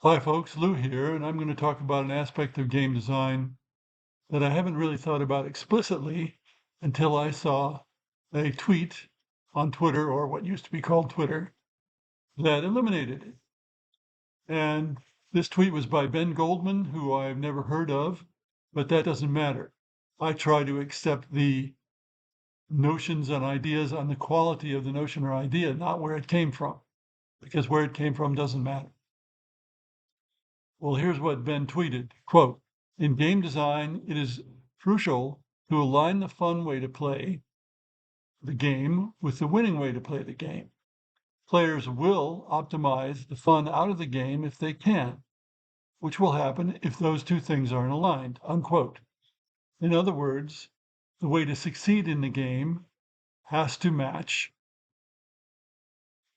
Hi folks, Lou here, and I'm going to talk about an aspect of game design that I haven't really thought about explicitly until I saw a tweet on Twitter, or what used to be called Twitter, that eliminated it. And this tweet was by Ben Goldman, who I've never heard of, but that doesn't matter. I try to accept the notions and ideas on the quality of the notion or idea, not where it came from, because where it came from doesn't matter. Well, here's what Ben tweeted, quote, "In game design, it is crucial to align the fun way to play the game with the winning way to play the game. Players will optimize the fun out of the game if they can, which will happen if those two things aren't aligned," unquote. In other words, the way to succeed in the game has to match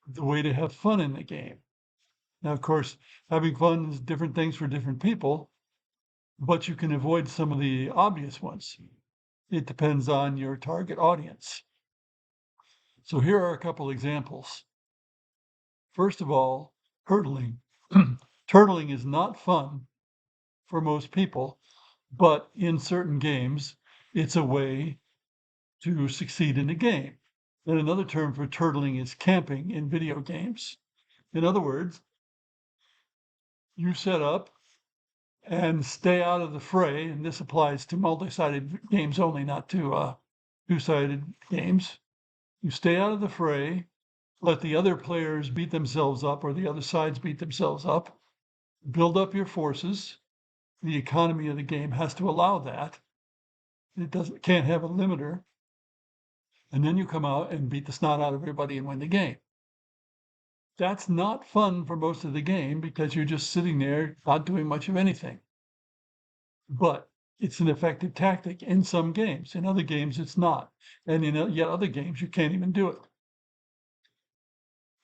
the way to have fun in the game. Now, of course, having fun is different things for different people, but you can avoid some of the obvious ones. It depends on your target audience. So here are a couple examples. First of all, turtling. Turtling is not fun for most people, but in certain games, it's a way to succeed in a game. And another term for turtling is camping in video games. In other words, you set up and stay out of the fray, and this applies to multi-sided games only, not to two-sided games. You stay out of the fray, let the other players beat themselves up, or the other sides beat themselves up, build up your forces. The economy of the game has to allow that. Can't have a limiter. And then you come out and beat the snot out of everybody and win the game. That's not fun for most of the game because you're just sitting there not doing much of anything. But it's an effective tactic in some games. In other games, it's not. And in yet other games, you can't even do it.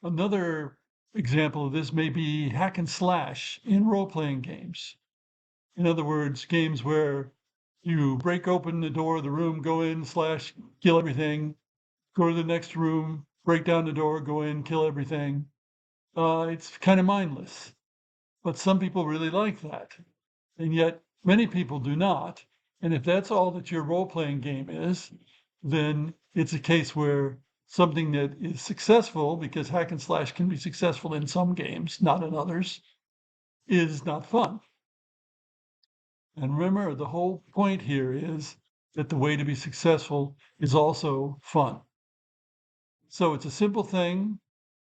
Another example of this may be hack and slash in role-playing games. In other words, games where you break open the door of the room, go in, slash, kill everything, go to the next room, break down the door, go in, kill everything. It's kind of mindless, but some people really like that. And yet many people do not. And if that's all that your role-playing game is, then it's a case where something that is successful, because hack and slash can be successful in some games, not in others, is not fun. And remember, the whole point here is that the way to be successful is also fun. So it's a simple thing,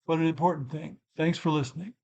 but an important thing. Thanks for listening.